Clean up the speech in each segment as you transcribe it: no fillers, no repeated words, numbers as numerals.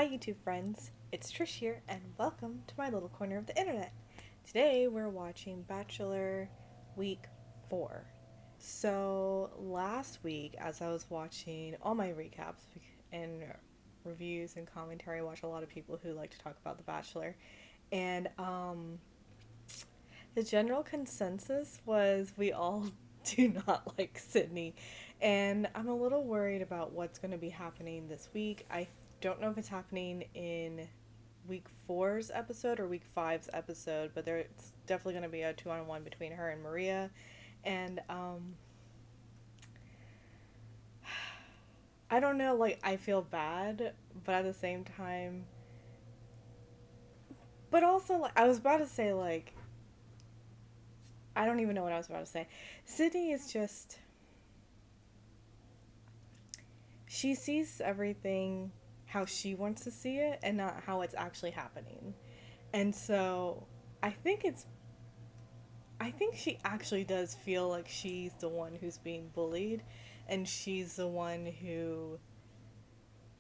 Hi YouTube friends, it's Trish here and welcome to my little corner of the internet. Today we're watching Bachelor week 4. So last week as I was watching all my recaps and reviews and commentary, I watch a lot of people who like to talk about The Bachelor, and the general consensus was we all do not like Sydney, and I'm a little worried about what's going to be happening this week. I don't know if it's happening in week four's episode or week five's episode, but there's definitely going to be a 2-on-1 between her and Maria, and I don't know, like I feel bad, but at the same time, but also like I was about to say like I don't even know what I was about to say. Sydney is just she sees everything how she wants to see it and not how it's actually happening. And so I think it's I think she actually does feel like she's the one who's being bullied and she's the one who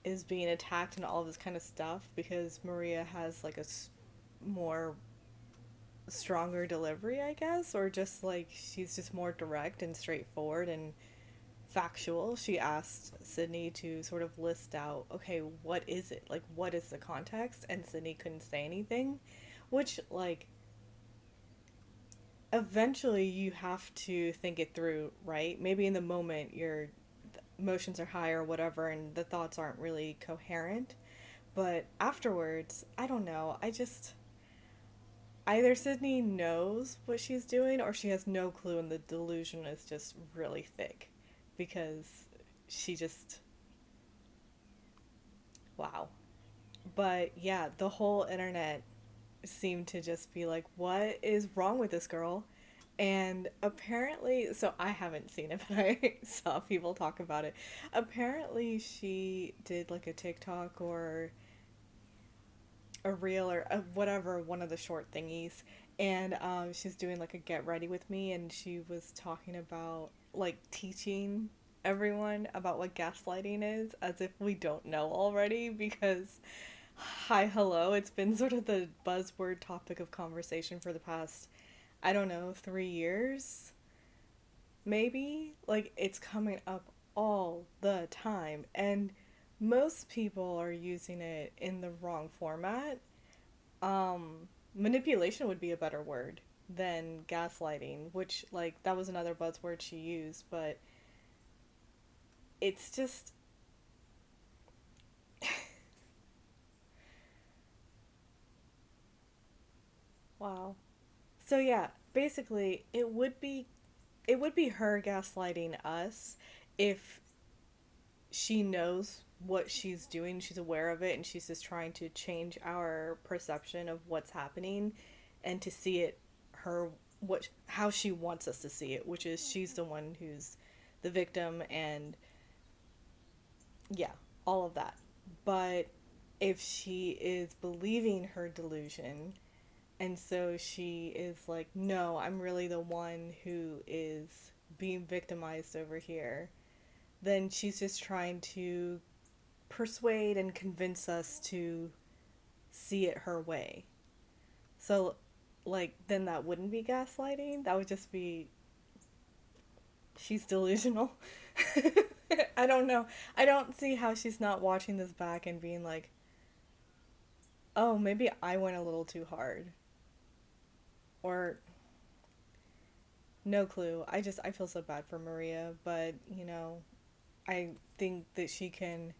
is being attacked and all this kind of stuff because Maria has like a more stronger delivery, I guess, or just like she's just more direct and straightforward and factual. She asked Sydney to sort of list out, okay, what is it? Like, what is the context? And Sydney couldn't say anything, which, like, eventually you have to think it through, right? Maybe in the moment your emotions are high or whatever and the thoughts aren't really coherent. But afterwards, I don't know. I just. Either Sydney knows what she's doing or she has no clue and the delusion is just really thick because she just wow. But yeah, the whole internet seemed to just be like, what is wrong with this girl? And apparently, so I haven't seen it, but I saw people talk about it. Apparently, she did like a TikTok or a reel or whatever, one of the short thingies. And she's doing like a get ready with me, and she was talking about like teaching everyone about what gaslighting is as if we don't know already because hi, hello. It's been sort of the buzzword topic of conversation for the past, I don't know, 3 years, maybe? Like, it's coming up all the time. And most people are using it in the wrong format. Manipulation would be a better word than gaslighting, which, like, that was another buzzword she used, but it's just. Wow. So yeah, basically it would be her gaslighting us if she knows what she's doing, she's aware of it, and she's just trying to change our perception of what's happening and to see it her what how she wants us to see it, which is she's the one who's the victim and yeah, all of that. But if she is believing her delusion and so she is like, no, I'm really the one who is being victimized over here, then she's just trying to persuade and convince us to see it her way. So, like, then that wouldn't be gaslighting. That would just be she's delusional. I don't know. I don't see how she's not watching this back and being like, oh, maybe I went a little too hard. Or no clue. I feel so bad for Maria, but I think that she can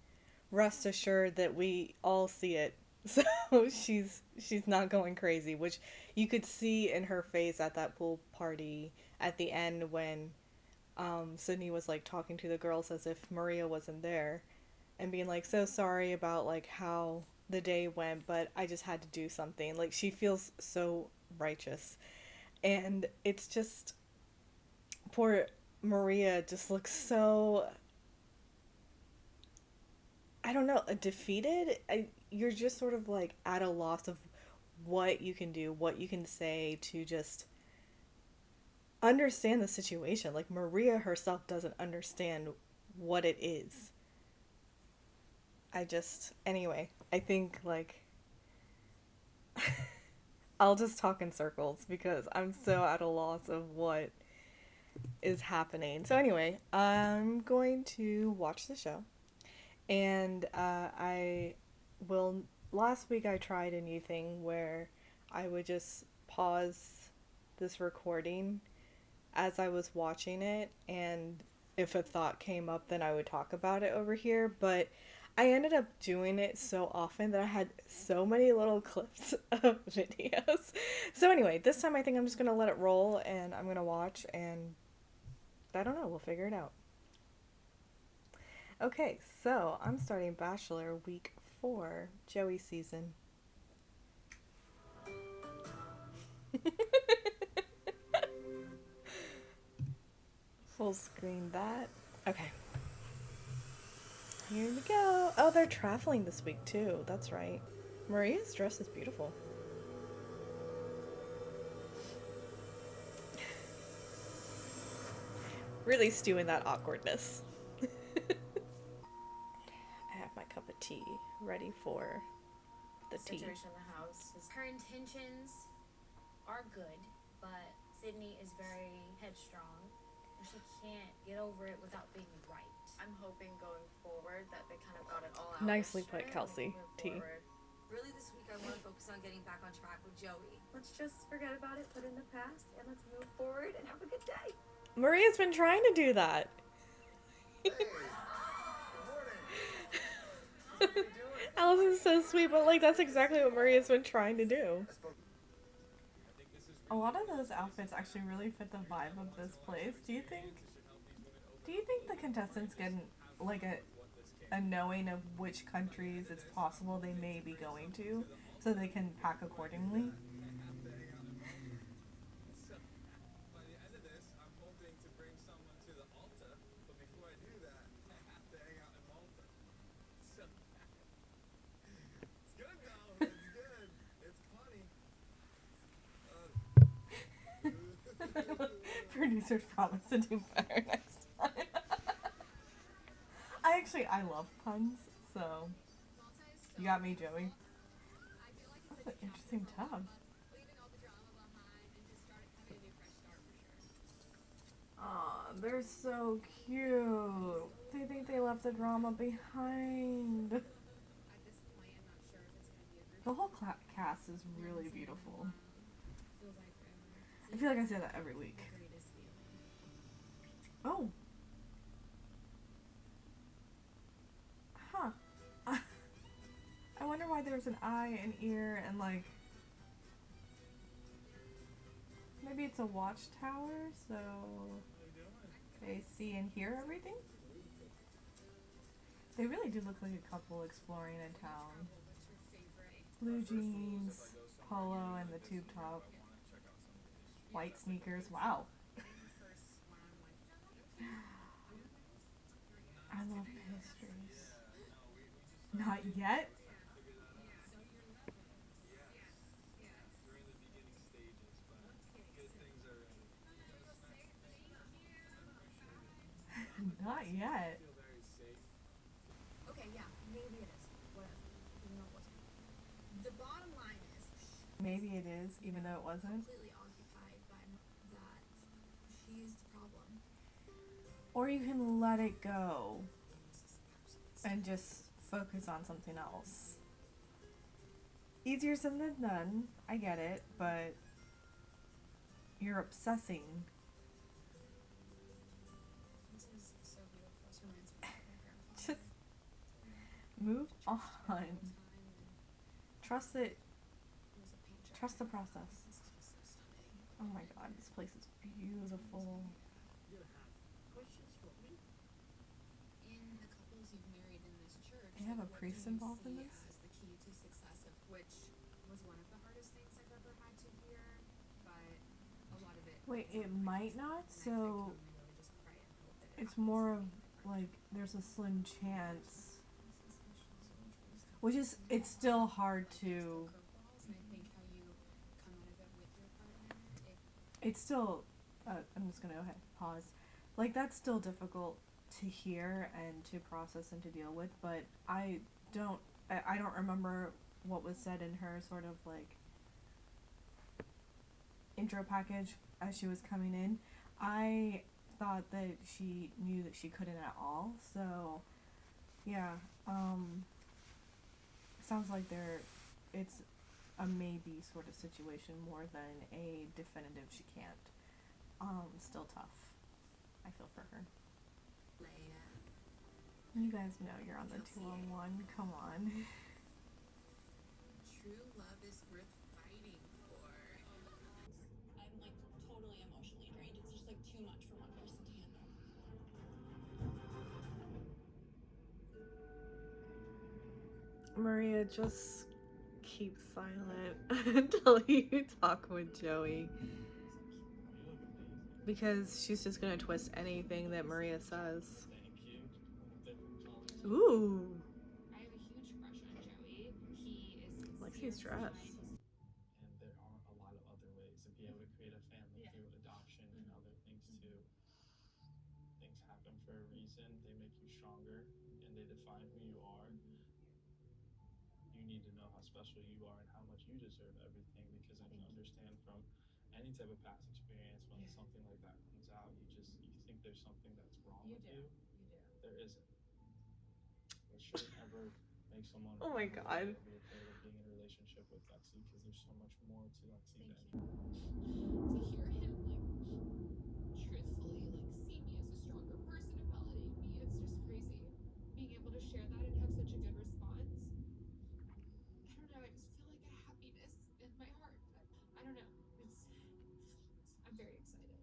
rest assured that we all see it. So she's not going crazy, which you could see in her face at that pool party at the end when Sydney was like talking to the girls as if Maria wasn't there and being like so sorry about like how the day went, but I just had to do something. Like she feels so righteous. And it's just poor Maria just looks so I don't know, defeated. You're just sort of like at a loss of what you can do, what you can say to just understand the situation. Like Maria herself doesn't understand what it is. Anyway, I think like I'll just talk in circles because I'm so at a loss of what is happening. So anyway, I'm going to watch the show, and I will. Last week I tried a new thing where I would just pause this recording as I was watching it, and if a thought came up, then I would talk about it over here. But I ended up doing it so often that I had so many little clips of videos. So anyway, this time I think I'm just gonna let it roll and I'm gonna watch, and I don't know, we'll figure it out. Okay, so I'm starting Bachelor week 4, Joey season. Full screen that. Okay. Here we go. Oh, they're traveling this week too. That's right. Maria's dress is beautiful. Really stewing that awkwardness. I have my cup of tea ready for the tea. Situation in the house. Her intentions are good, but Sydney is very headstrong, and she can't get over it without being right. I'm hoping going forward that they kind of got it all out. Nicely put, Kelsey. T. Really, this week I want to focus on getting back on track with Joey. Let's just forget about it, put it in the past, and let's move forward and have a good day. Maria's been trying to do that. Hey, good morning. What are you doing? Allison's so sweet, but like that's exactly what Maria's been trying to do. A lot of those outfits actually really fit the vibe of this place. Do you think the contestants get like a knowing of which countries it's possible they may be going to so they can pack accordingly? Producers promise to do better next time. I love puns, so you got me, Joey. That's an interesting tub. Aw, they're so cute. They think they left the drama behind. The whole cast is really beautiful. I feel like I say that every week. Oh. Huh. I wonder why there's an eye, an ear, and like... Maybe it's a watchtower, so they see and hear everything? They really do look like a couple exploring in town. Blue jeans, polo, and the tube top. White sneakers. Wow. I love pastries. Not yet? Not yet. Okay, yeah, maybe it is. Whatever. Even though it wasn't. The bottom line is, Maybe it is, even though it wasn't. completely occupied by that. She's the problem. Or you can let it go and just focus on something else. Easier said than done, I get it, but you're obsessing. This is so beautiful. This reminds me of my grandpa. Just move on. Trust it. Trust the process. Oh my god, this place is beautiful. Questions for me? In the couples you've married in this church, They have a what priest do you involved in see this? as the key to success, of which was one of the hardest things I've ever had to hear, but a lot of it. Wait, it might not, so We really just pray and hope that it it's more of like there's a slim chance, which is it's still hard to. curveballs, and I think how you come out of it with your partner, It's still. I'm just gonna go ahead pause. Like that's still difficult to hear and to process and to deal with, but I I don't remember what was said in her sort of like intro package as she was coming in. I thought that she knew that she couldn't at all. So yeah, sounds like it's a maybe sort of situation more than a definitive she can't. Still tough. I feel for her. You guys know you're on the 2-on-1. Come on. True love is worth fighting for. I'm like totally emotionally drained. It's just like too much for one person to handle. Maria, just keep silent until you talk with Joey. Because she's just gonna twist anything that Maria says. Thank you. Ooh. I have a huge crush on Joey. He is Lexi's sincere, dress. kind. And there are a lot of other ways to be able to create a family through adoption and other things too. Things happen for a reason. They make you stronger and they define who you are. You need to know how special you are and how much you deserve everything, because I can understand from any type of past experience when something like that comes out, you think there's something that's wrong with you. You do. There isn't. It shouldn't ever make someone Oh my feel God. okay with being in a relationship with Lexi, because there's so much more to Lexi than To hear him like truthfully like see me as a stronger person and validate me, it's just crazy. Being able to share that and have such a good response. I don't know, I just feel like a happiness in my heart. I don't know. I'm very excited.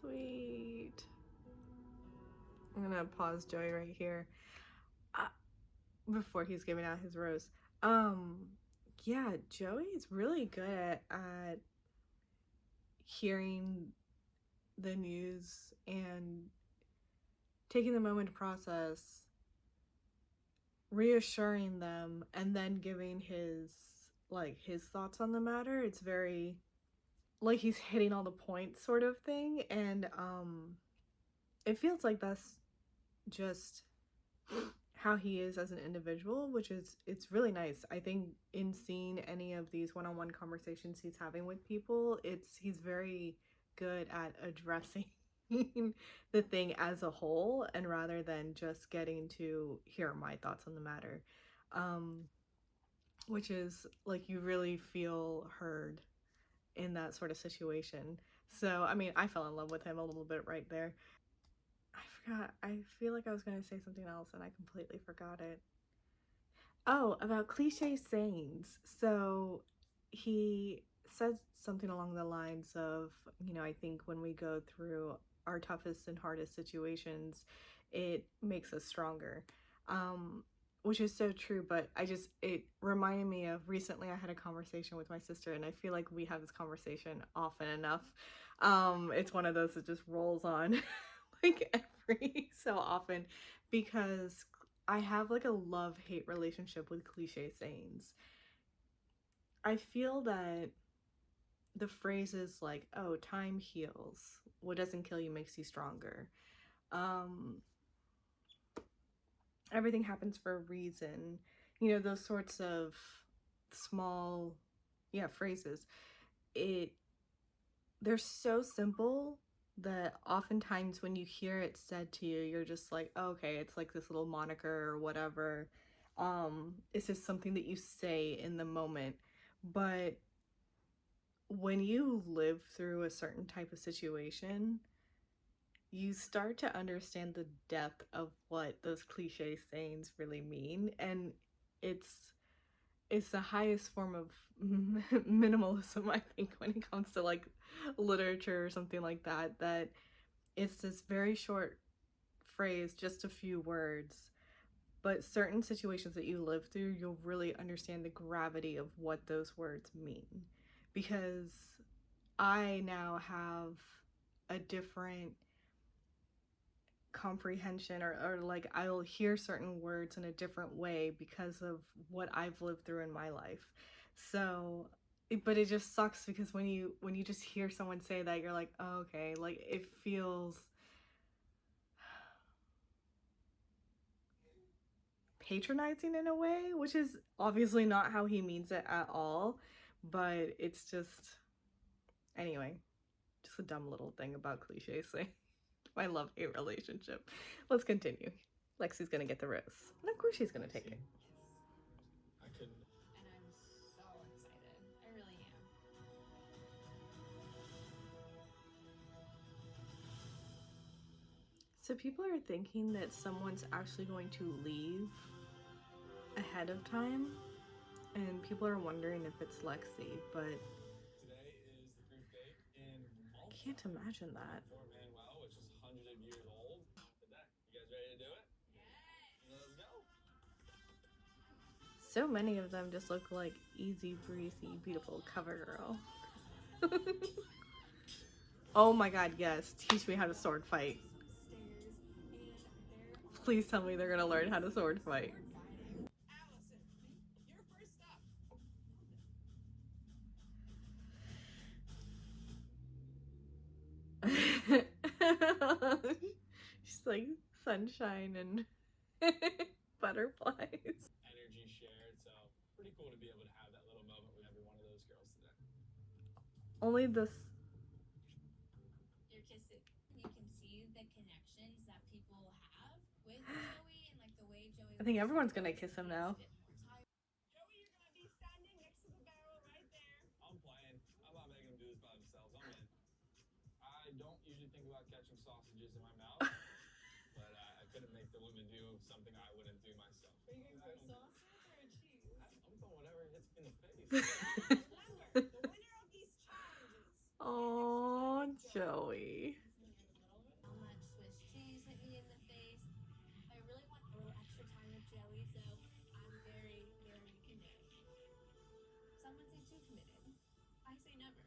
Sweet. I'm gonna pause Joey right here. Before he's giving out his rose. Yeah, Joey's really good at hearing the news and taking the moment to process, reassuring them, and then giving his thoughts on the matter. It's very like he's hitting all the points sort of thing, and it feels like that's just how he is as an individual, which is it's really nice. I think in seeing any of these one-on-one conversations he's having with people, he's very good at addressing the thing as a whole, and rather than just getting to hear my thoughts on the matter, um which is like you really feel heard in that sort of situation. So I mean, I fell in love with him a little bit right there. I forgot. I feel like I was going to say something else and I completely forgot it. Oh, about cliche sayings. So he says something along the lines of, I think when we go through our toughest and hardest situations, it makes us stronger. Which is so true, but it reminded me of recently I had a conversation with my sister, and I feel like we have this conversation often enough. It's one of those that just rolls on like every so often, because I have like a love-hate relationship with cliche sayings. I feel that the phrases like, oh, time heals, what doesn't kill you makes you stronger, um, everything happens for a reason, those sorts of small, yeah, phrases, it they're so simple that oftentimes when you hear it said to you, you're just like, oh, okay, it's like this little moniker or whatever. It's just something that you say in the moment. But when you live through a certain type of situation, you start to understand the depth of what those cliche sayings really mean. And it's the highest form of minimalism, I think, when it comes to like literature or something like that, that it's this very short phrase, just a few words, but certain situations that you live through, you'll really understand the gravity of what those words mean. Because I now have a different comprehension, or like I'll hear certain words in a different way because of what I've lived through in my life. So but it just sucks because when you just hear someone say that, you're like, oh, okay, like it feels patronizing in a way, which is obviously not how he means it at all, but it's just, anyway, just a dumb little thing about cliche saying my love-hate relationship. Let's continue. Lexi's gonna get the rose, and of course she's gonna take it. I couldn't. And I'm so excited. I really am. So people are thinking that someone's actually going to leave ahead of time, and people are wondering if it's Lexi, but Today is the group date in I Malta. can't imagine that. Fort Manuel, which is hundreds of years old. Today, you guys ready to do it? Yes. Let's go. So many of them just look like easy breezy, beautiful cover girl. Oh my god, yes. Teach me how to sword fight. Please tell me they're gonna learn how to sword fight. Allison, you're first up. She's like sunshine and butterflies. Energy shared, so pretty cool to be able to have that little moment with every one of those girls today. Only this. You're kissing. You can see the connections that people have with Joey and like the way Joey. I think everyone's gonna kiss him now. Joey, you're gonna be standing next to the barrel right there. I'm playing. I'm not making them do this by themselves. I'm in. I don't usually think about catching sausages in my mouth, but I couldn't make the women do something I wouldn't do myself. Are you going for a sausage or a cheese? I'm throwing whatever hits me in the face. Remember, the winner of these challenges. Oh, Joey. How much Swiss cheese hit me in the face? I really want a little extra time with Joey, so I'm very, very committed. Someone say too committed. I say never.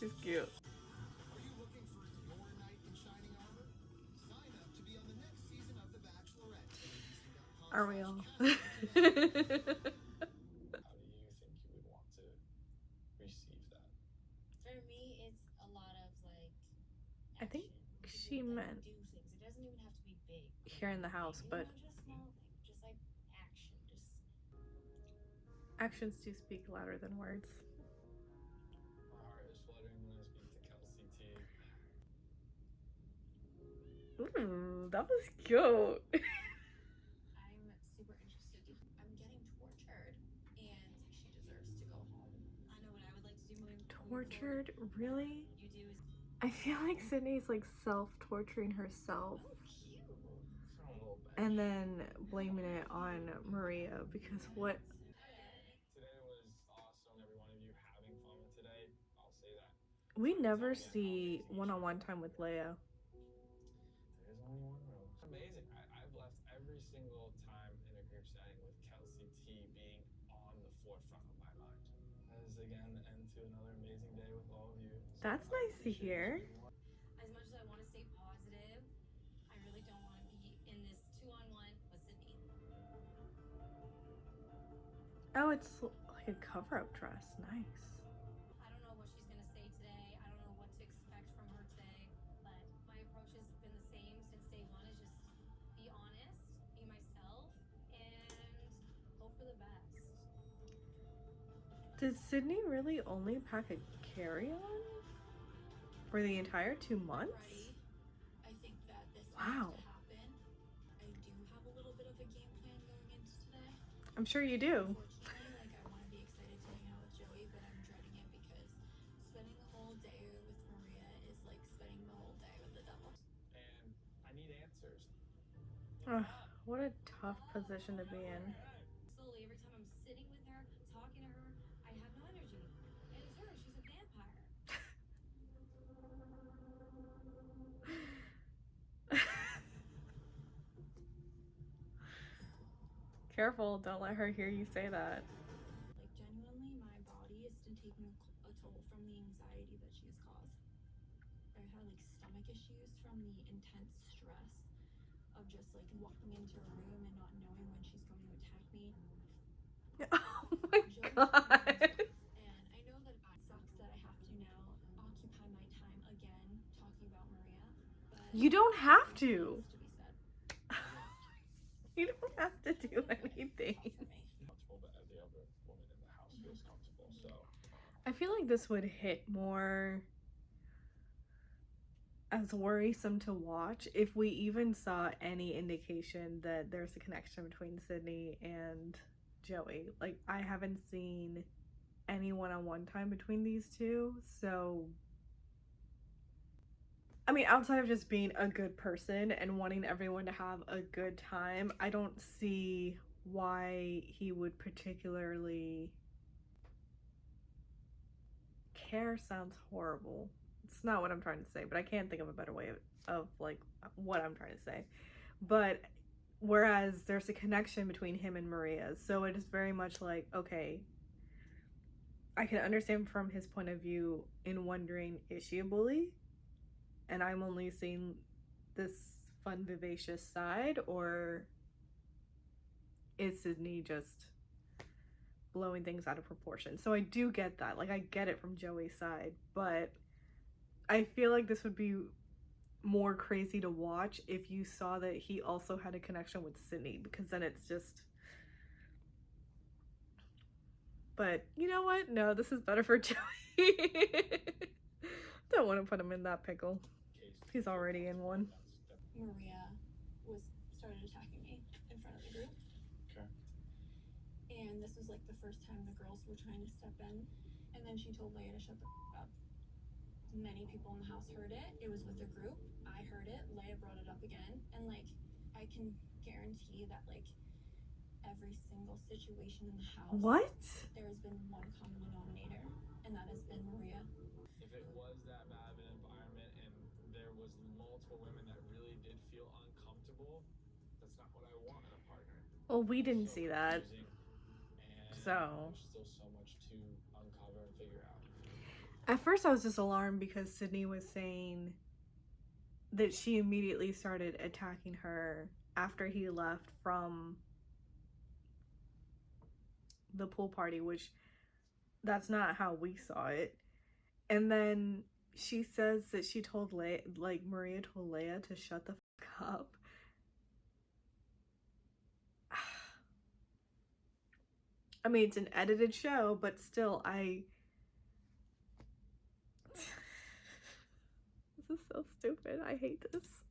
She's cute. Are you looking for your knight in shining armor? Sign up to be on the next season of The Bachelorette. Are we all? How do you think you would want to receive that? For me, it's a lot of like. I think action. she People, like, meant do things. It doesn't even have to be big. here in the house, but Just small things, just like action. Just actions do speak louder than words. My heart is fluttering when I speak to Kelsey T. Ooh, that was cute. I'm super interested. I'm getting tortured, and she deserves to go home. I know what I would like to do moving Tortured? Really? You do is I feel like Sydney's like self-torturing herself Cute. Throwing a little back. and then blaming it on Maria because what? Today was awesome. Every one of you having fun with today. I'll say that. We never see one-on-one time with Leia. There's only one room. Amazing. I've left every single time in a group setting with Kelsey T being on the forefront of my mind. That is again the end to another amazing day with all of you. So That's I nice to appreciate hear. everyone. as much as I want to stay positive, I really don't want to be in this 2-on-1 with Sydney. Oh, it's like a cover-up dress. Nice. I don't know what she's gonna say today. I don't know what to expect from her today. But my approach has been the same since day one: is just be honest, be myself, and hope for the best. Did Sydney really only pack a carry-on for the entire 2 months? Ready? I think that this Wow. needs to happen. I do have a little bit of a game plan going into today. I'm sure you do. Unfortunately, like I want to be excited to hang out with Joey, but I'm dreading it because spending the whole day with Maria is like spending the whole day with the devil. And I need answers. Ugh, what a tough position to be in. Slowly, every time I'm sitting with her, talking to her, I have no energy. And it's her, she's a vampire. Careful, don't let her hear you say that. Like genuinely, my body is still taking a toll from the anxiety that she has caused. I've had like stomach issues from the intense stress of just like walking into a room and not knowing when she's going to attack me. Oh my Joey's god. and I know that it sucks that I have to now occupy my time again talking about Maria. But You don't have to. needs to be said. have to do anything. Comfortable, but every other woman in the house feels comfortable. So I feel like this would hit more as worrisome to watch if we even saw any indication that there's a connection between Sydney and Joey. Like, I haven't seen any one-on-one time between these two, so I mean, outside of just being a good person and wanting everyone to have a good time, I don't see why he would particularly care. Sounds horrible. It's not what I'm trying to say, but I can't think of a better way of like what I'm trying to say. But whereas there's a connection between him and Maria, so it is very much like, okay, I can understand from his point of view in wondering, is she a bully? And I'm only seeing this fun, vivacious side, or is Sydney just blowing things out of proportion? So I do get that. Like, I get it from Joey's side, but I feel like this would be more crazy to watch if you saw that he also had a connection with Sydney, because then it's just. But you know what? No, this is better for Joey. Don't want to put him in that pickle. He's already in one. Maria started attacking me in front of the group. okay. And this was like the first time the girls were trying to step in. And then she told Leia to shut the up. Many people in the house heard it. It was with the group. I heard it. Leia brought it up again. And like, I can guarantee that like every single situation in the house. What? There has been one common denominator, and that has been Maria. If it was that bad of an environment and there was multiple women that really did feel uncomfortable, that's not what I want in a partner. Well, we didn't So see that. confusing, and So. there's still so much to uncover and figure out. At first, I was just alarmed because Sydney was saying that she immediately started attacking her after he left from the pool party, which that's not how we saw it. And then she says that she told Leia, like Maria told Leia to shut the fuck up. I mean, it's an edited show, but still, this is so stupid. I hate this.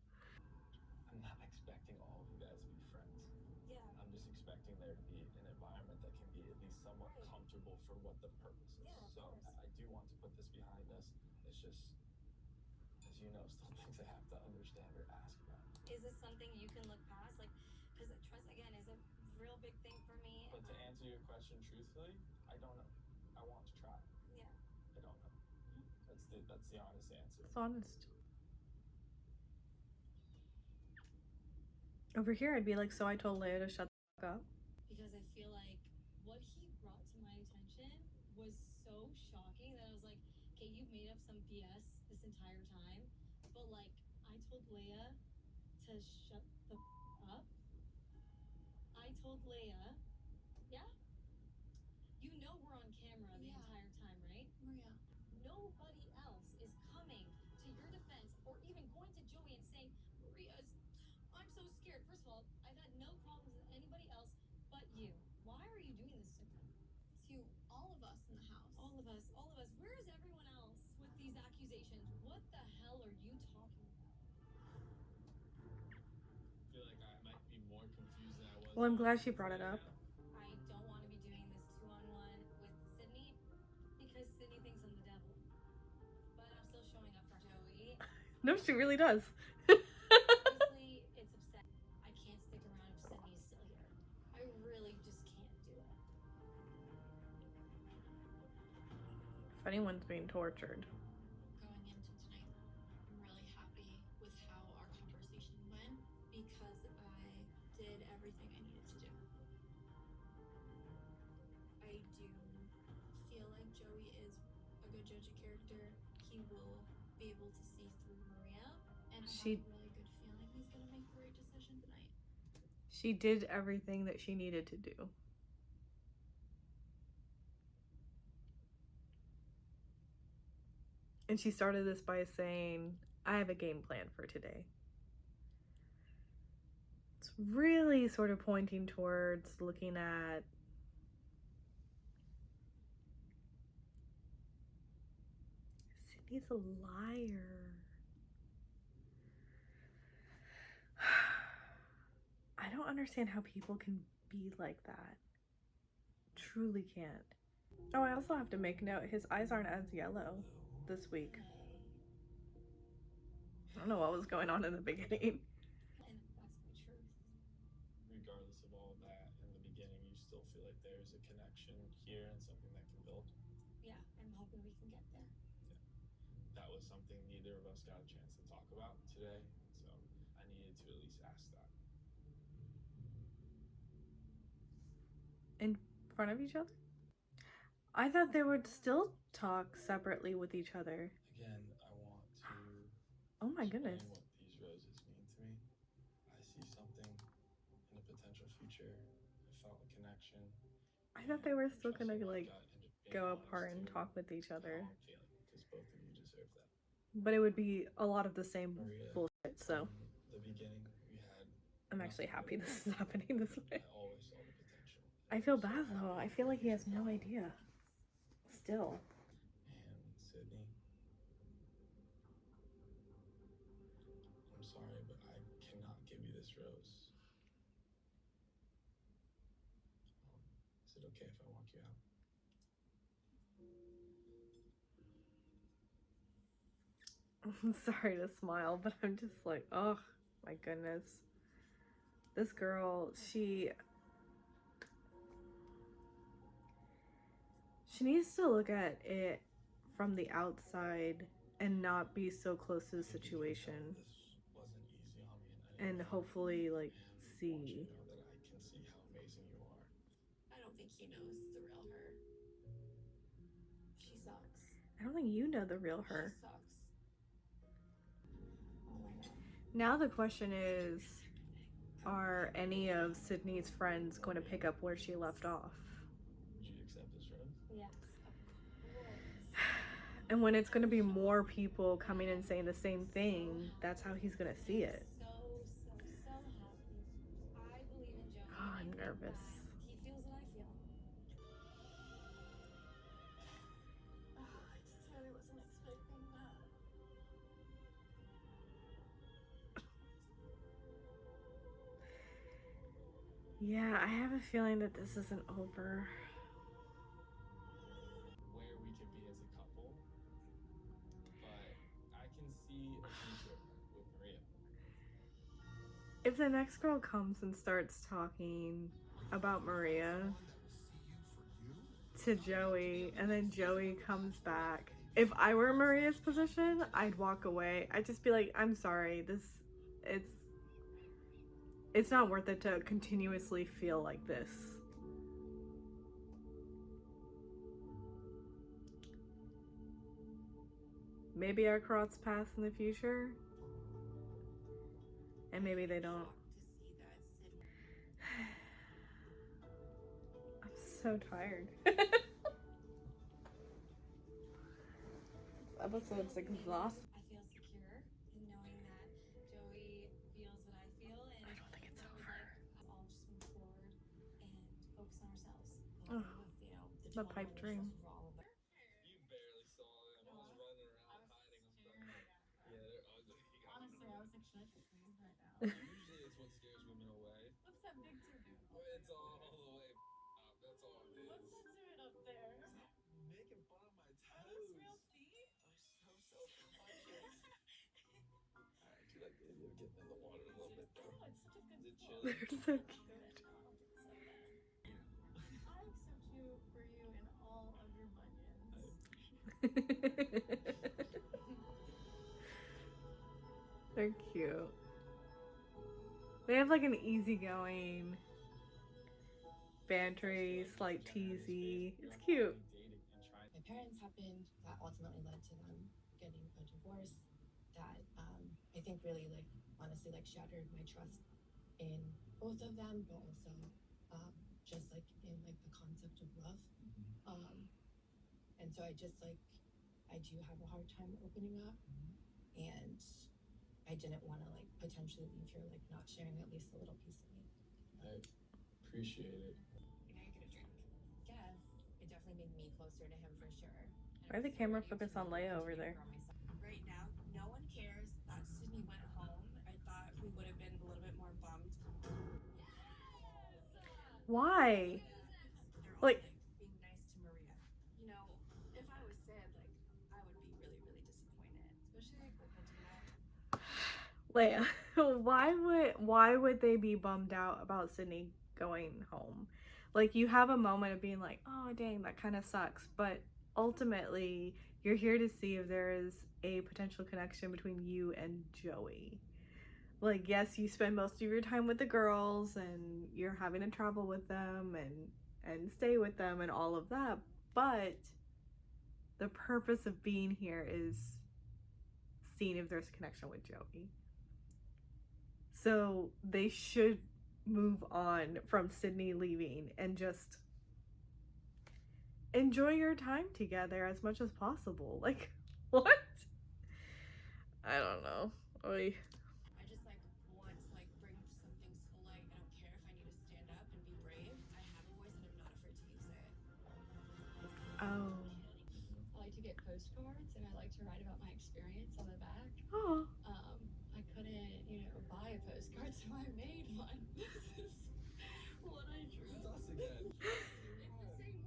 I'm not expecting all of you guys to be friends. Yeah. I'm just expecting there to be an environment that can be at least somewhat comfortable for what the purpose is. Yeah, of so course. I do want to put this behind us. It's just, as you know, still things I have to understand or ask about. Is this something you can look past? Like, because trust, again, is a real big thing for me. But to answer your question truthfully, I don't know. I want to try. Yeah. I don't know. That's the honest answer. It's honest. Over here, I'd be like, so I told Leia to shut the fuck up. Because I feel like what he brought to my attention was so shocking that I was like, okay, you've made up some BS this entire time, but like, I told Leia to shut the up. I told Leia, yeah? You know we're on camera the entire time, right? Maria. Nobody else is coming to your defense or even going to Joey and saying, I'm so scared. First of all, I've had no problems with anybody else but you. Why are you doing this to me? To all of us in the house. All of us. Where is everyone else with these accusations? What the hell are you talking about? I feel like I might be more confused than I was. Well, I'm glad she brought it up. I don't want to be doing this 2-on-1 with Sydney because Sydney thinks I'm the devil. But I'm still showing up for Joey. No, she really does. Honestly, it's upsetting. I can't stick around if Sydney is still here. I really just can't do it. If anyone's being tortured. Going into tonight, I'm really happy with how our conversation went because I did everything I needed to do. I do feel like Joey is a good judge of character. He will be able to see through Maria, and I have a really good feeling he's gonna make the right decision tonight. She did everything that she needed to do. And she started this by saying, I have a game plan for today. It's really sort of pointing towards looking at Sydney's a liar. I don't understand how people can be like that. Truly can't. Oh, I also have to make note, his eyes aren't as yellow this week. I don't know what was going on in the beginning. And that's my truth. Regardless of all that, in the beginning, you still feel like there's a connection here and something that can build. Yeah, I'm hoping we can get there. That was something neither of us got a chance to talk about today, so I needed to at least ask that. In front of each other? I thought they would still talk separately with each other. Again, I want to Oh my explain goodness. what these roses mean to me. I see something in a potential future. I felt a connection. I thought they were still gonna Trusting my like gut and just being go honest apart and to talk with each how other. I'm feeling, because both of you deserve that. But it would be a lot of the same Maria, bullshit, so from the beginning, we had I'm actually nothing happy but this is love. happening this way. I always saw the potential. I feel bad though. I feel like he has no idea. Still. And Sydney, I'm sorry, but I cannot give you this rose. Is it okay if I walk you out? I'm sorry to smile, but I'm just like, oh my goodness. This girl, she needs to look at it from the outside and not be so close to the situation. This wasn't easy on me, And hopefully, like, and I want you see. to know that I can see how amazing you are. I don't think he knows the real her. She sucks. I don't think you know the real her. She sucks. Oh my god. Now the question is, are any of Sydney's friends going to pick up where she left off? Would you accept this rose? Yes, of course. And when it's going to be more people coming and saying the same thing, that's how he's going to see it. So happy. I believe in Joey. Oh, I'm nervous. He feels what I feel. I just really wasn't expecting that. Yeah, I have a feeling that this isn't over. Where we could be as a couple, but I can see a future with Maria. If the next girl comes and starts talking about Maria to Joey, and then Joey comes back, if I were in Maria's position, I'd walk away. I'd just be like, I'm sorry, it's not worth it to continuously feel like this. Maybe our cross pass in the future, and maybe they don't. I'm so tired. This episode's exhausting. I feel secure in knowing that Joey feels what I feel, and I don't think it's over. I'll just move forward and focus on ourselves. Oh, With, you know, the pipe dream. You barely saw them. I was running around hiding them from you. Yeah, they're ugly. Honestly, I was like, should I just leave right now? Usually it's what scares women away. What's that big tutu? It's all the way up. That's all it is. What's that doing up there? Making fun of my toes. Are those real feet? I'm so self-conscious. I actually like the idea of getting in the water a little bit though. Oh, it's such a good Is it foot. chilly? They're so cute. Good. I'll accept that. I accept you for you in all of your bunions. They're cute. They have like an easygoing, bantery, slight teasy. It's cute. My parents happened that ultimately led to them getting a divorce that I think really like honestly like shattered my trust in both of them, but also just like in like the concept of love. And so I just like I do have a hard time opening up, and I didn't want to like potentially leave here like not sharing at least a little piece of me. I appreciate it. Can I get a drink? Yes. It definitely made me closer to him for sure. Why did the camera focus on Leia over there? Right now, no one cares that Sydney went home. I thought we would have been a little bit more bummed. Why? They're all Like, like being nice to Maria. You know, if I was Sid, like I would be really, really disappointed, especially like with Medina. Leia, why would they be bummed out about Sydney going home? Like, you have a moment of being like, oh dang, that kind of sucks, but ultimately you're here to see if there is a potential connection between you and Joey. Like, yes, you spend most of your time with the girls and you're having to travel with them and stay with them and all of that, but the purpose of being here is seeing if there's a connection with Joey. So they should move on from Sydney leaving and just enjoy your time together as much as possible. Like, what? I don't know. Oy. I just like want to like bring some things to light. I don't care if I need to stand up and be brave. I have a voice and I'm not afraid to use it. Oh. I like to get postcards and I like to write about my experience on the back. Oh. I couldn't, buy a postcard, so I made one. This is what I drew. It's us again. It's the same one. Yeah, getting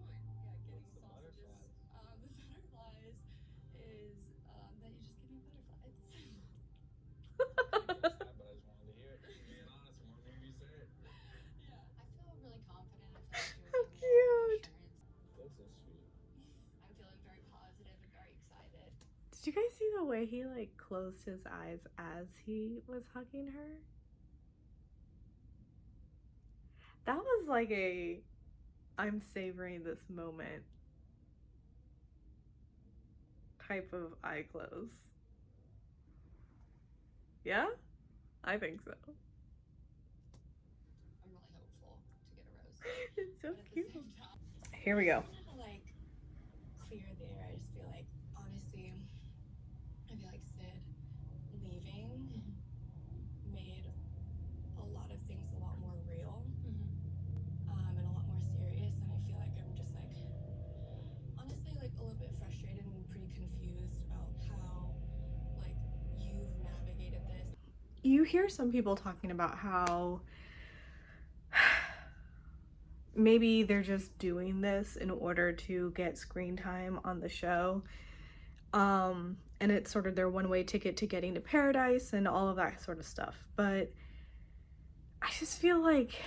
What's the sausages. butterflies? The butterflies is that you just give me butterflies. I guessed that, but I just wanted to hear it. Being honest, the more you say it. Yeah. I feel really confident. I feel like How Joey gave me a lot of cute. reassurance. That's so sweet. I'm feeling very positive and very excited. Did you guys see the way he like closed his eyes as he was hugging her? That was like a I'm savoring this moment type of eye close. Yeah? I think so. I'm really hopeful to get a rose. It's so But at the cute. same time, Here we go. I just want to like clear the air. I just feel like honestly, I feel like Sid leaving made a lot of things a lot more real, and a lot more serious. And I feel like I'm just like honestly like a little bit frustrated and pretty confused about how like you've navigated this. You hear some people talking about how maybe they're just doing this in order to get screen time on the show. And it's sort of their one-way ticket to getting to paradise and all of that sort of stuff. But I just feel like,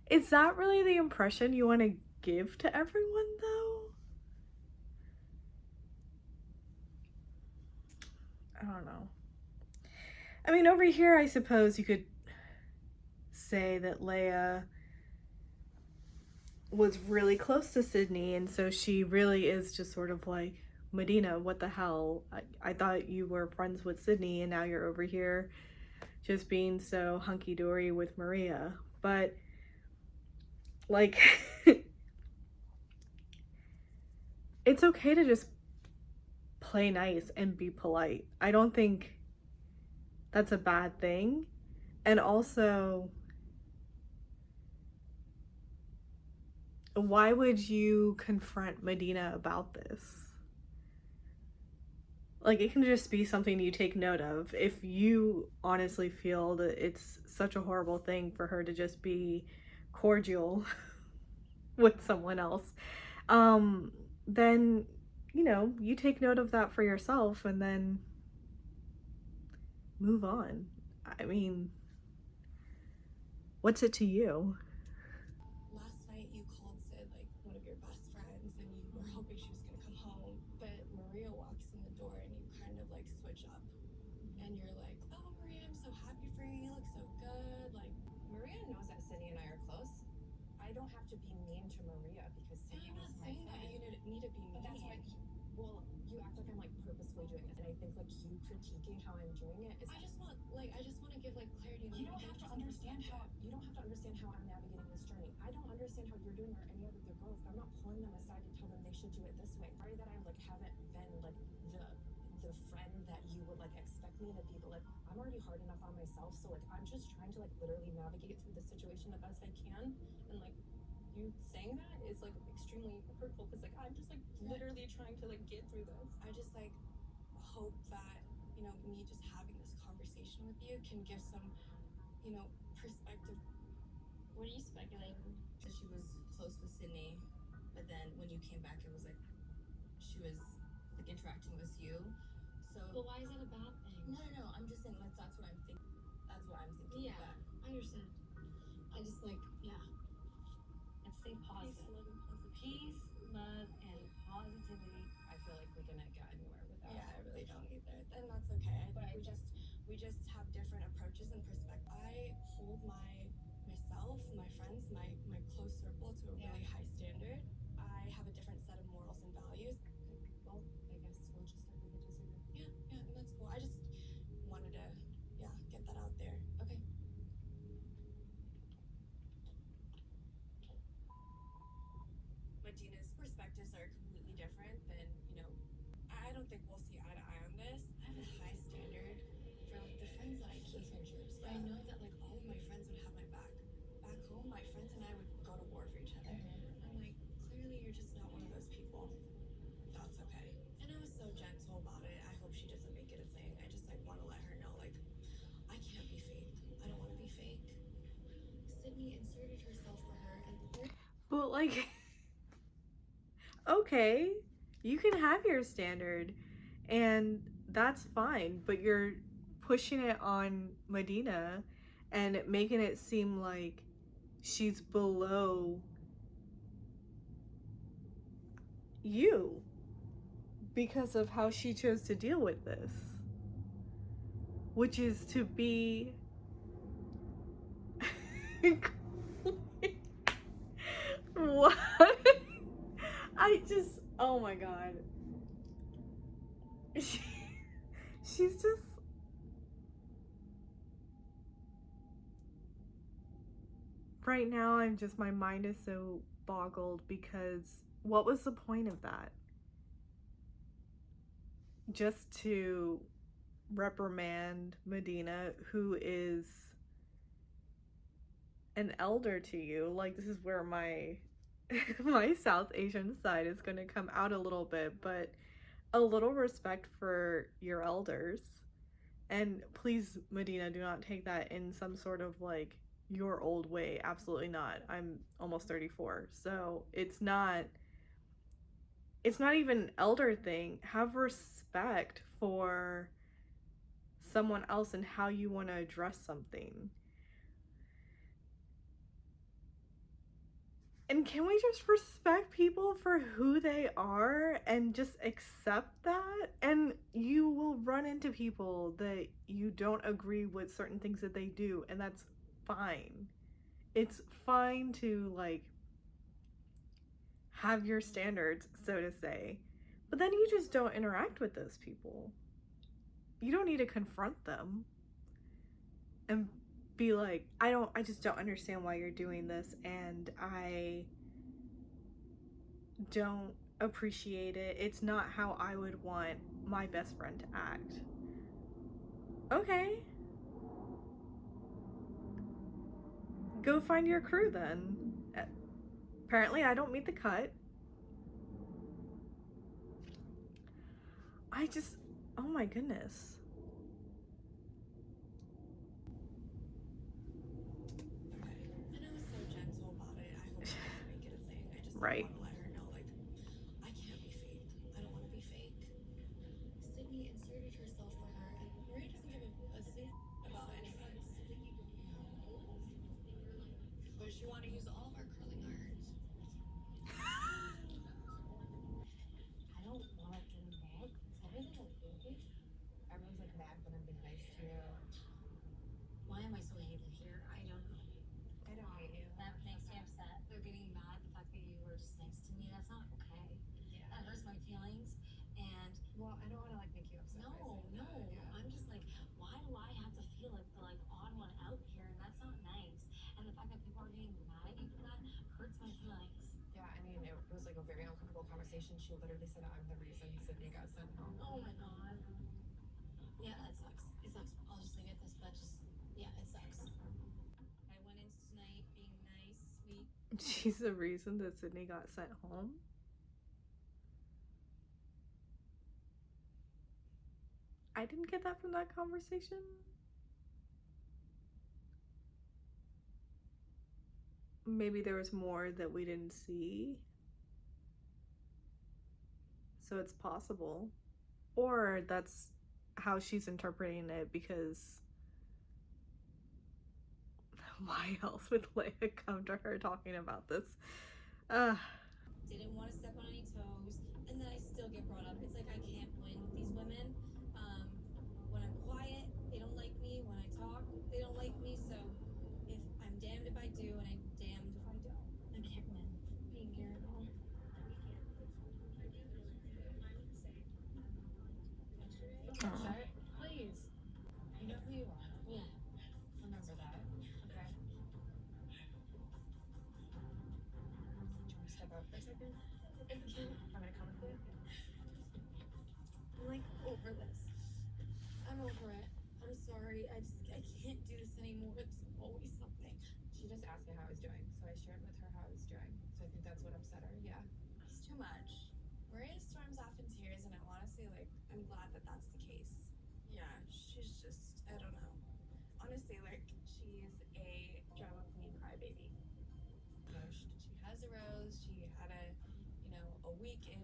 is that really the impression you want to give to everyone, though? I don't know. I mean, over here, I suppose you could say that Leia was really close to Sydney, and so she really is just sort of like, Medina, what the hell? I thought you were friends with Sydney, and now you're over here just being so hunky-dory with Maria. But, like, it's okay to just play nice and be polite. I don't think that's a bad thing. And also, why would you confront Medina about this? Like, it can just be something you take note of. If you honestly feel that it's such a horrible thing for her to just be cordial with someone else, then, you take note of that for yourself and then move on. I mean, what's it to you? Last night you called Sid like one of your best friends and you were hoping she was gonna come home, but Maria walks in the door and you kind of like switch up and you're like, oh Maria, I'm so happy for you, you look so good. Like Maria knows that Sydney and I are close. I don't have to be mean to Maria because Sydney was my friend. I'm not saying that you need to be mean. But that's why you act like I'm like purposefully doing this, and I think like you critiquing how I'm doing it is. I just want to give like clarity. You don't have to understand how I'm navigating this journey. I don't understand how you're doing or any other girls. But I'm not pulling them aside to tell them they should do it this way. Sorry that I like haven't been like the the friend that you would like expect me to be, but like I'm already hard enough on myself, so like I'm just trying to like literally navigate through the situation the best I can, and like you saying that is like extremely hurtful because like I'm just like literally trying to like get through this. I just like hope that, you know, me just having this conversation with you can give some, you know, perspective. What are you speculating? That she was close with Sydney, but then when you came back, it was like she was like interacting with you. So. But why is that a bad thing? No. I'm just saying that's what I'm thinking. That's what I'm thinking. Yeah, I understand. I just like, yeah. Let's stay positive. Peace, love, and positivity. Peace, love, and positivity. I feel like we cannot get anywhere without. Yeah, I really don't either. And that's okay. But I We just have different approaches and perspectives. I hold myself, my friends, my close circle to a really high standard. I have a different set of morals and values. Well, I guess we'll just agree to disagree. Yeah, and that's cool. I just wanted to, get that out there. Okay. Medina's perspectives are completely different than, you know, I don't think we'll see eye to eye on this. I have a high standard for like the friends that I keep. I know that like all of my friends would have my back. Back home, my friends and I would go to war for each other. I'm like, clearly you're just not one of those people. That's okay. And I was so gentle about it. I hope she doesn't make it a thing. I just like want to let her know like I can't be fake. I don't want to be fake. Sydney inserted herself for her and But like, okay, you can have your standard, and that's fine. But you're pushing it on Medina, and making it seem like she's below you because of how she chose to deal with this, which is to be what? I just, oh my god. She's just, right now I'm just, my mind is so boggled because what was the point of that? Just to reprimand Medina, who is an elder to you. Like, this is where my my South Asian side is going to come out a little bit, but a little respect for your elders. And please, Medina, do not take that in some sort of like your old way. Absolutely not. I'm almost 34, so it's not even an elder thing. Have respect for someone else and how you want to address something. And can we just respect people for who they are and just accept that? And you will run into people that you don't agree with certain things that they do, and that's fine. It's fine to like have your standards, so to say, but then you just don't interact with those people. You don't need to confront them and be like, I just don't understand why you're doing this, and I don't appreciate it. It's not how I would want my best friend to act. Okay. Go find your crew then. Apparently I don't meet the cut. I just, oh my goodness. And I was so gentle about it. I hope she doesn't make it a thing. I just Right. want to let her know, like, I can't be fake. I don't want to be fake. Sydney inserted herself for her, and Maria doesn't give a single about any of this. But she wanted to use all of our curling irons. I don't want to get mad. Is everything okay? Everyone's like mad when I'm being nice to you. Why am I so hated here? I don't know. I don't hate you. That makes me upset. They're getting mad at the fact that you were just nice to conversation, she literally said, I'm the reason Sydney got sent home. Oh my god. Yeah, that sucks. It sucks. I'll just leave it at this, but just, yeah, it sucks. I went into tonight being nice, sweet. She's the reason that Sydney got sent home. I didn't get that from that conversation. Maybe there was more that we didn't see. So it's possible. Or that's how she's interpreting it, because why else would Leia come to her talking about this? Didn't want to step on any toes, and then I still get brought up. It's like I can't win with these women. When I'm quiet, they don't like me. When I talk, they don't like me. So if I'm damned if I do, and I'm damned if I don't. I can't win being here at home. Set, please. You know who you are. Yeah. Remember that, okay? Do you want to step up for a second? I'm gonna come with you. I'm like over this. I'm over it. I'm sorry. I can't do this anymore. It's always something. She just asked me how I was doing, so I shared with her how I was doing. So I think that's what upset her, yeah. It's too much. Maria storms off in tears, and honestly, like, I'm glad that that's the case. Yeah, she's just, I don't know. Honestly, like, she's a drama queen crybaby. She has a rose. She had a week in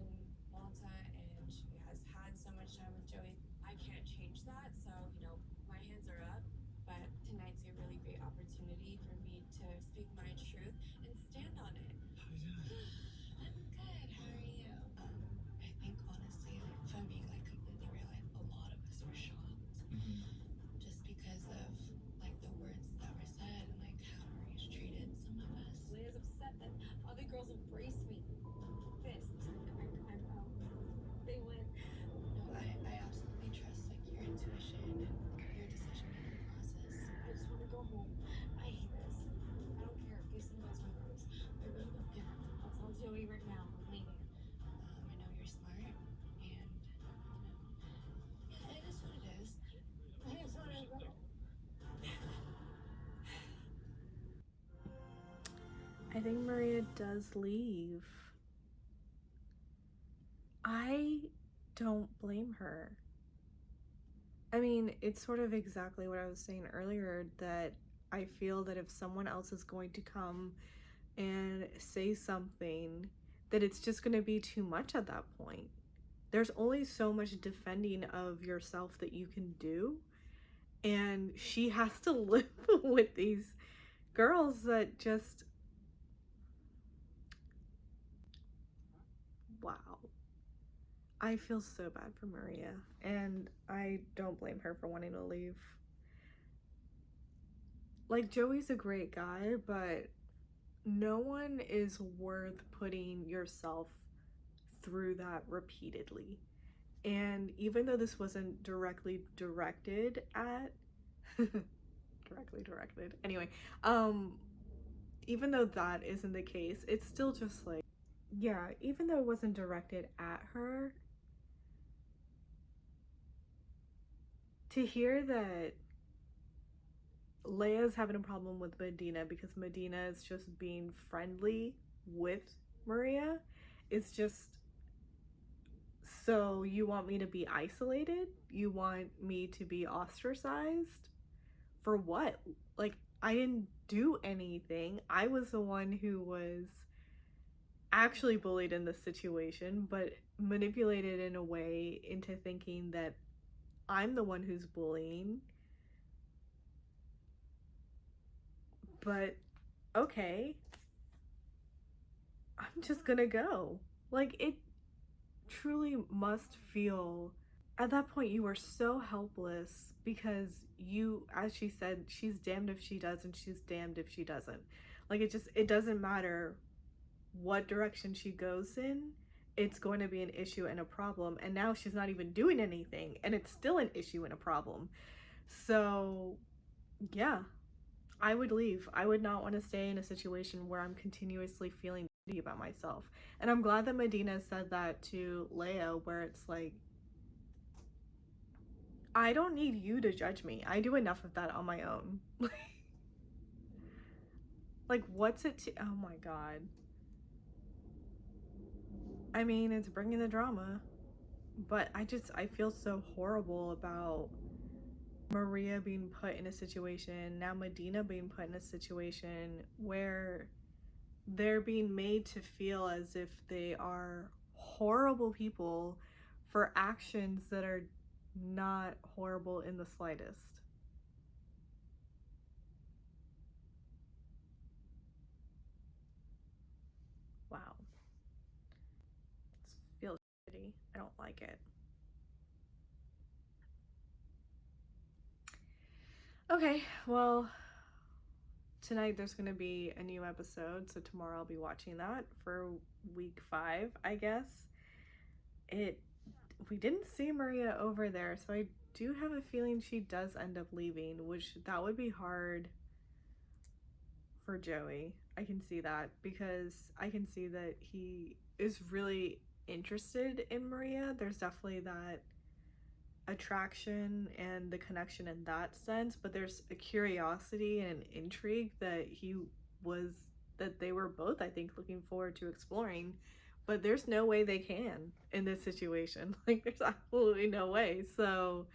Malta, and she has had so much time with Joey. I can't change that, so, my hands are up. But tonight's a really great opportunity for me to speak my truth and stand on it. How you doing? I'm good. How are you? I think honestly, if I'm being like completely real, a lot of us were shocked, just because of like the words that were said and like how Maria's treated some of us. Leah's upset that other girls embrace me. Fist. I'm out. They win. No, I absolutely trust like your intuition and your decision making process. I just want to go home. I hate this. I don't care if Jason knows my rose. I really don't care. I'll tell Joey right now. I'm leaving. I know you're smart, and yeah, it is what it is. It is what it is. I think Maria does leave. I don't blame her. I mean, it's sort of exactly what I was saying earlier, that I feel that if someone else is going to come and say something, that it's just going to be too much at that point. There's only so much defending of yourself that you can do, and she has to live with these girls that just, wow. I feel so bad for Maria, and I don't blame her for wanting to leave. Like, Joey's a great guy, but no one is worth putting yourself through that repeatedly. And even though this wasn't directly directed at directly directed, anyway, even though that isn't the case, it's still just like, yeah, even though it wasn't directed at her, to hear that Leia's having a problem with Medina because Medina is just being friendly with Maria is just, so you want me to be isolated? You want me to be ostracized? For what? Like, I didn't do anything. I was the one who was actually bullied in this situation, but manipulated in a way into thinking that I'm the one who's bullying. But okay, I'm just gonna go. Like, it truly must feel, at that point you were so helpless, because you, as she said, she's damned if she does and she's damned if she doesn't. Like, it doesn't matter what direction she goes in, it's going to be an issue and a problem. And now she's not even doing anything, and it's still an issue and a problem. So yeah, I would leave. I would not want to stay in a situation where I'm continuously feeling about myself. And I'm glad that Medina said that to Leo, where it's like, I don't need you to judge me. I do enough of that on my own. Like, what's it to, oh my god. I mean, it's bringing the drama, but I feel so horrible about Maria being put in a situation, now Medina being put in a situation where they're being made to feel as if they are horrible people for actions that are not horrible in the slightest. Wow. It feels shitty. I don't like it. Okay, well, tonight there's going to be a new episode, so tomorrow I'll be watching that for week 5, I guess. We didn't see Maria over there, so I do have a feeling she does end up leaving, which that would be hard for Joey. I can see that because I can see that he is really interested in Maria. There's definitely that attraction and the connection in that sense, but there's a curiosity and an intrigue that they were both, I think, looking forward to exploring. But there's no way they can in this situation. Like, there's absolutely no way. So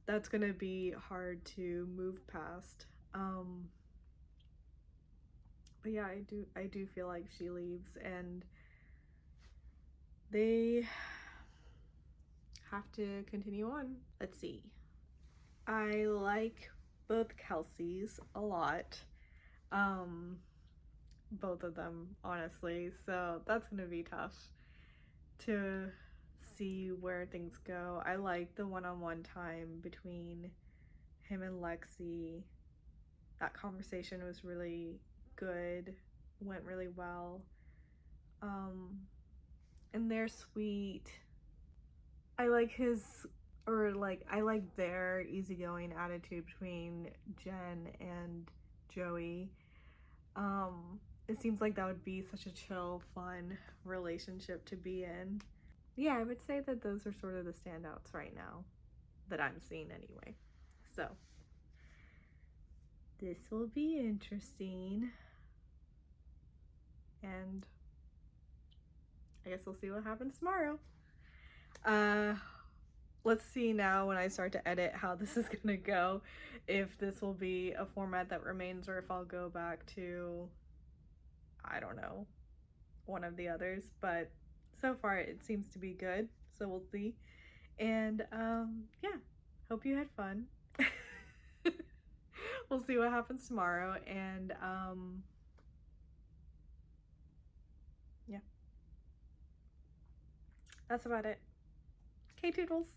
that's gonna be hard to move past. But yeah, I do feel like she leaves and they have to continue on. Let's see. I like both Kelseys a lot. Both of them, honestly. So that's gonna be tough to see where things go. I like the one-on-one time between him and Lexi. That conversation was really good, went really well. And they're sweet. I like I like their easygoing attitude between Jen and Joey. It seems like that would be such a chill, fun relationship to be in. Yeah, I would say that those are sort of the standouts right now that I'm seeing anyway. So, this will be interesting. And I guess we'll see what happens tomorrow. Let's see now when I start to edit how this is gonna go. If this will be a format that remains or if I'll go back to, I don't know, one of the others. But so far it seems to be good. So we'll see. And yeah, hope you had fun. We'll see what happens tomorrow. And yeah, that's about it. Okay, toodles.